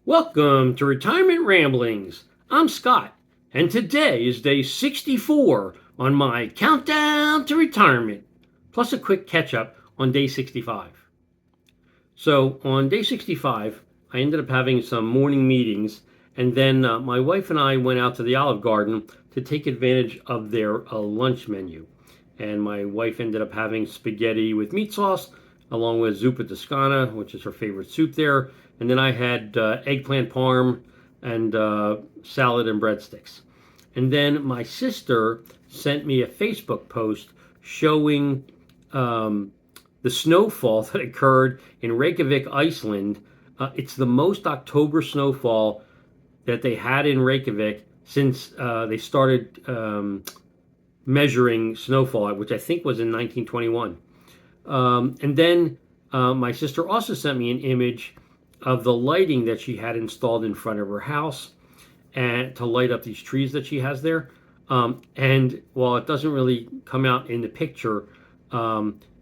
Welcome to Retirement Ramblings. I'm Scott, and today is day 64 on my countdown to retirement, plus a quick catch up on day 65. So, on day 65, I ended up having some morning meetings, and then my wife and I went out to the Olive Garden to take advantage of their lunch menu. And my wife ended up having spaghetti with meat sauce, along with zuppa toscana, which is her favorite soup there. And then I had eggplant parm and salad and breadsticks. And then my sister sent me a Facebook post showing the snowfall that occurred in Reykjavik, Iceland. It's the most October snowfall that they had in Reykjavik since they started measuring snowfall, which I think was in 1921. And then my sister also sent me an image of the lighting that she had installed in front of her house and to light up these trees that she has there. And while it doesn't really come out in the picture,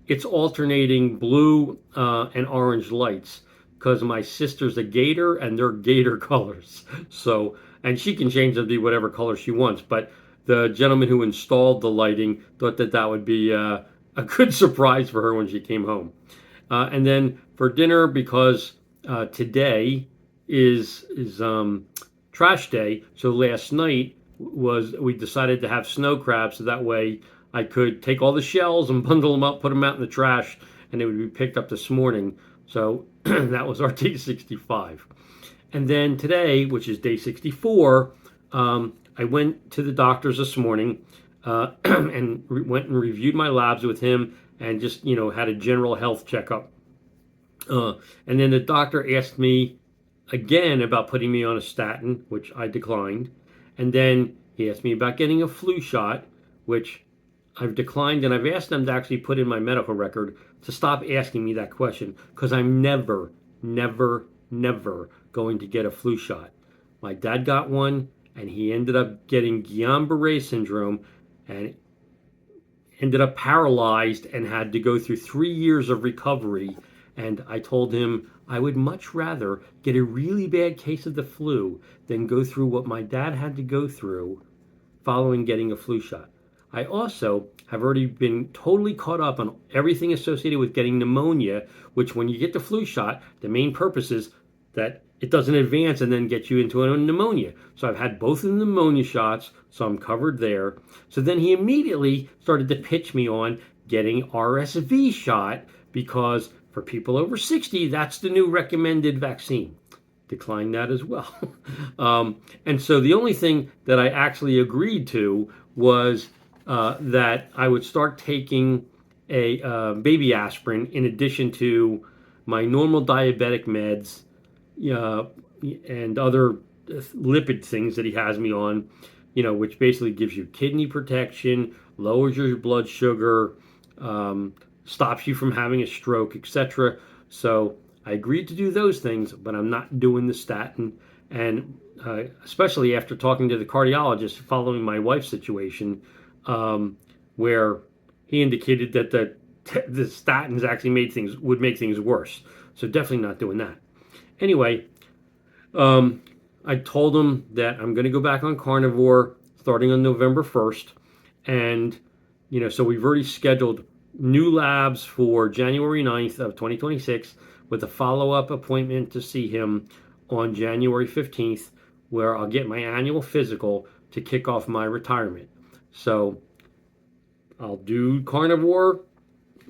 it's alternating blue and orange lights because my sister's a gator and they're gator colors. So, and she can change them to be whatever color she wants. But the gentleman who installed the lighting thought that that would be a good surprise for her when she came home. And then for dinner, because today is trash day, so last night we decided to have snow crabs, so that way I could take all the shells and bundle them up, put them out in the trash, and they would be picked up this morning. So that was our day 65. And then today, which is day 64, I went to the doctor's this morning and went and reviewed my labs with him and just, had a general health checkup. And then the doctor asked me again about putting me on a statin, which I declined. And then he asked me about getting a flu shot, which I've declined. And I've asked them to actually put in my medical record to stop asking me that question because I'm never, never, never going to get a flu shot. My dad got one and he ended up getting Guillain-Barré syndrome and ended up paralyzed and had to go through 3 years of recovery. And I told him I would much rather get a really bad case of the flu than go through what my dad had to go through following getting a flu shot. I also have already been totally caught up on everything associated with getting pneumonia, which when you get the flu shot, the main purpose is that it doesn't advance and then get you into a pneumonia. So I've had both of the pneumonia shots, so I'm covered there. So then he immediately started to pitch me on getting RSV shot because for people over 60, that's the new recommended vaccine. Declined that as well. And so the only thing that I actually agreed to was that I would start taking a baby aspirin in addition to my normal diabetic meds and other lipid things that he has me on, which basically gives you kidney protection, lowers your blood sugar, stops you from having a stroke, etc. So I agreed to do those things, but I'm not doing the statin. And especially after talking to the cardiologist following my wife's situation, where he indicated that the statins actually would make things worse. So definitely not doing that. Anyway, I told him that I'm going to go back on carnivore starting on November 1st. And, so we've already scheduled new labs for January 9th of 2026 with a follow-up appointment to see him on January 15th, where I'll get my annual physical to kick off my retirement. So I'll do carnivore.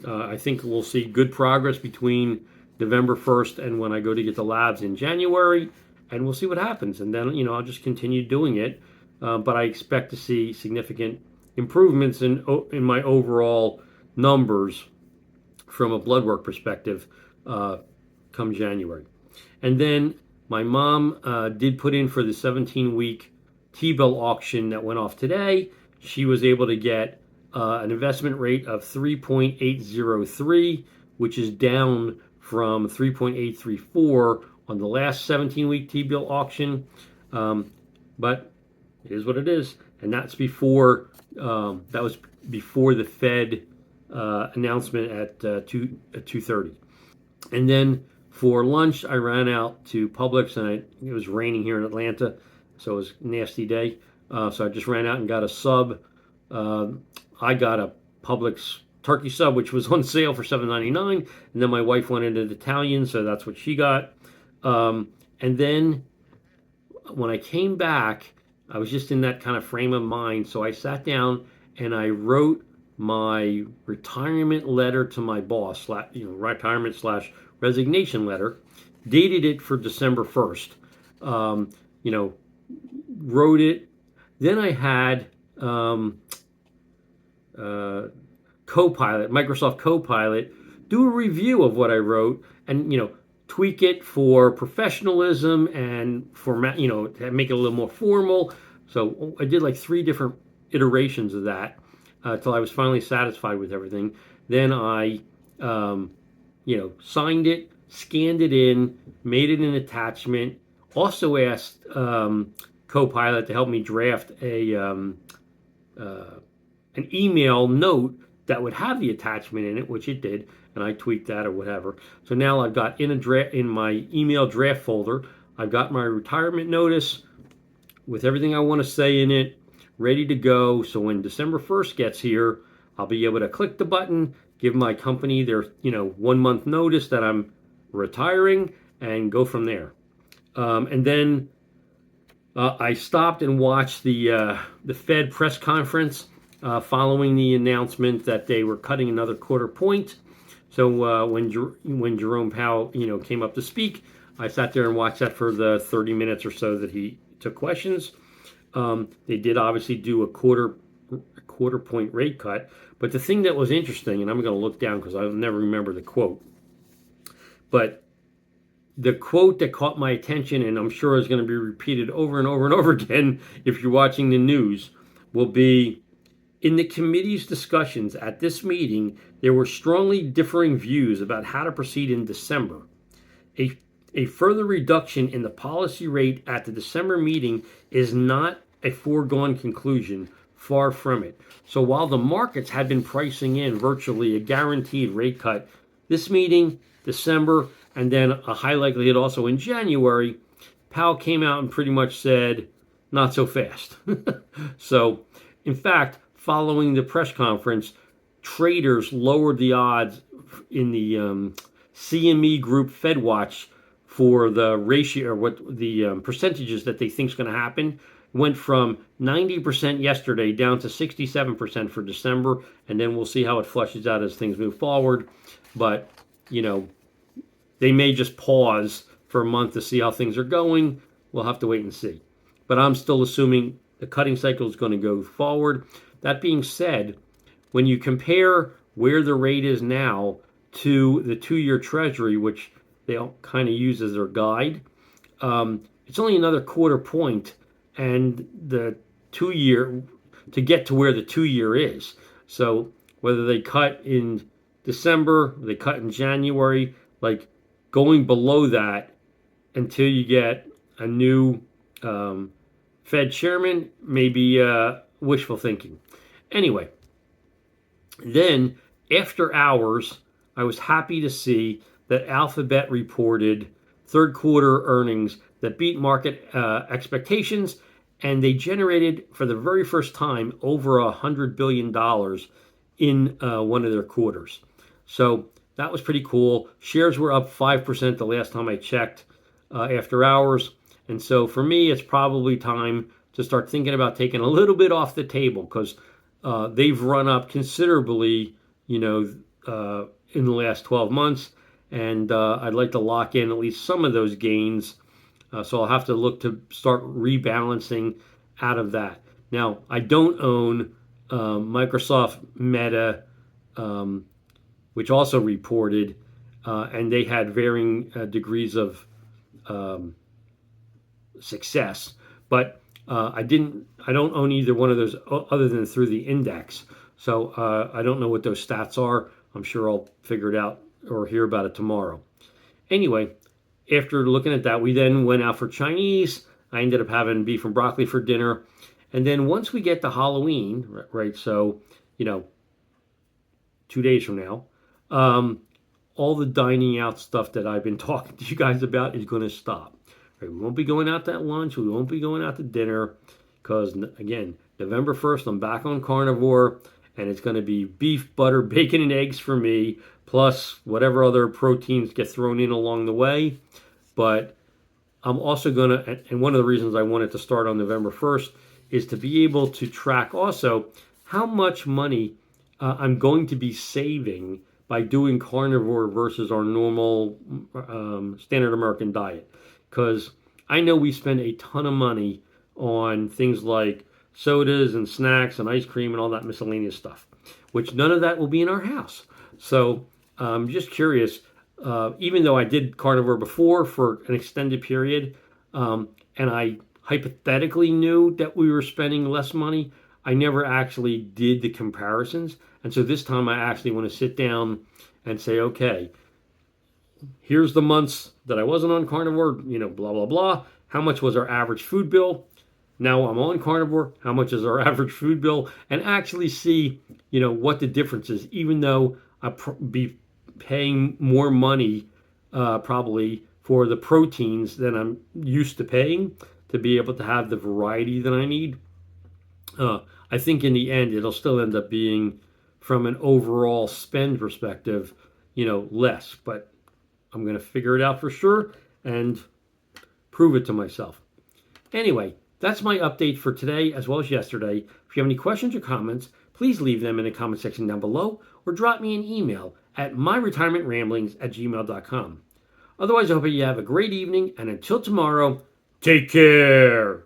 I think we'll see good progress between November 1st and when I go to get the labs in January, and we'll see what happens. And then, I'll just continue doing it. But I expect to see significant improvements in my overall numbers from a blood work perspective come January. And then my mom did put in for the 17-week T-bill auction that went off today. She was able to get an investment rate of 3.803, which is down from 3.834 on the last 17-week T-bill auction. But it is what it is. And that's before, that was before the Fed announcement at 2:30. And then For lunch, I ran out to Publix, and it was raining here in Atlanta, so it was a nasty day. So I just ran out and got a sub. Uh, I got a Publix turkey sub, which was on sale for $7.99, and then my wife wanted an Italian, so that's what she got. And then when I came back, I was just in that kind of frame of mind, so I sat down and I wrote my retirement letter to my boss, retirement slash resignation letter, dated it for December 1st. You know, wrote it. Then I had uh, Copilot, Microsoft Copilot, do a review of what I wrote, and tweak it for professionalism and for to make it a little more formal. So I did like 3 different iterations of that until I was finally satisfied with everything. Then I signed it, scanned it in, made it an attachment. Also asked Copilot to help me draft an email note that would have the attachment in it, which it did, and I tweaked that or whatever. So now I've got in my email draft folder, I've got my retirement notice with everything I want to say in it, ready to go. So when December 1st gets here, I'll be able to click the button, give my company their 1 month notice that I'm retiring, and go from there. And then I stopped and watched the Fed press conference following the announcement that they were cutting another quarter point. So when Jerome Powell came up to speak, I sat there and watched that for the 30 minutes or so that he took questions. They did obviously do a quarter point rate cut, but the thing that was interesting, and I'm going to look down because I'll never remember the quote, but the quote that caught my attention, and I'm sure is going to be repeated over and over and over again if you're watching the news, will be, in the committee's discussions at this meeting, there were strongly differing views about how to proceed in December. A further reduction in the policy rate at the December meeting is not a foregone conclusion, far from it. So while the markets had been pricing in virtually a guaranteed rate cut, this meeting, December, and then a high likelihood also in January, Powell came out and pretty much said, not so fast. So, in fact, following the press conference, traders lowered the odds in the CME Group FedWatch for the ratio, or what the percentages that they think is going to happen. Went from 90% yesterday down to 67% for December, and then we'll see how it flushes out as things move forward. But, they may just pause for a month to see how things are going. We'll have to wait and see. But I'm still assuming the cutting cycle is going to go forward. That being said, when you compare where the rate is now to the 2-year Treasury, which they all kind of use as their guide, it's only another quarter point, and the 2-year, to get to where the 2-year is. So whether they cut in December, they cut in January, like going below that until you get a new Fed chairman may be wishful thinking. Anyway, then after hours, I was happy to see that Alphabet reported third quarter earnings that beat market expectations, and they generated for the very first time over $100 billion in one of their quarters. So that was pretty cool. Shares were up 5% the last time I checked after hours. And so for me, it's probably time to start thinking about taking a little bit off the table, because they've run up considerably, in the last 12 months. And I'd like to lock in at least some of those gains. So I'll have to look to start rebalancing out of that. Now, I don't own Microsoft Meta, which also reported, and they had varying degrees of success. But I don't own either one of those other than through the index. So I don't know what those stats are. I'm sure I'll figure it out or hear about it tomorrow. Anyway, after looking at that, we then went out for Chinese. I ended up having beef and broccoli for dinner. And then once we get to Halloween, right, so, 2 days from now, all the dining out stuff that I've been talking to you guys about is going to stop. Right, we won't be going out to lunch. We won't be going out to dinner because, again, November 1st, I'm back on carnivore, and it's going to be beef, butter, bacon, and eggs for me, plus whatever other proteins get thrown in along the way. But I'm also going to, and one of the reasons I wanted to start on November 1st is to be able to track also how much money I'm going to be saving by doing carnivore versus our normal standard American diet. Because I know we spend a ton of money on things like sodas and snacks and ice cream and all that miscellaneous stuff, which none of that will be in our house. So I'm just curious, even though I did carnivore before for an extended period, and I hypothetically knew that we were spending less money, I never actually did the comparisons. And so this time I actually want to sit down and say, okay, here's the months that I wasn't on carnivore, blah, blah, blah. How much was our average food bill? Now I'm on carnivore. How much is our average food bill? And actually see, what the difference is, even though I'll be paying more money probably for the proteins than I'm used to paying to be able to have the variety that I need. I think in the end, it'll still end up being, from an overall spend perspective, less. But I'm going to figure it out for sure and prove it to myself. Anyway, that's my update for today as well as yesterday. If you have any questions or comments, please leave them in the comment section down below or drop me an email at myretirementramblings@gmail.com. Otherwise, I hope you have a great evening, and until tomorrow, take care.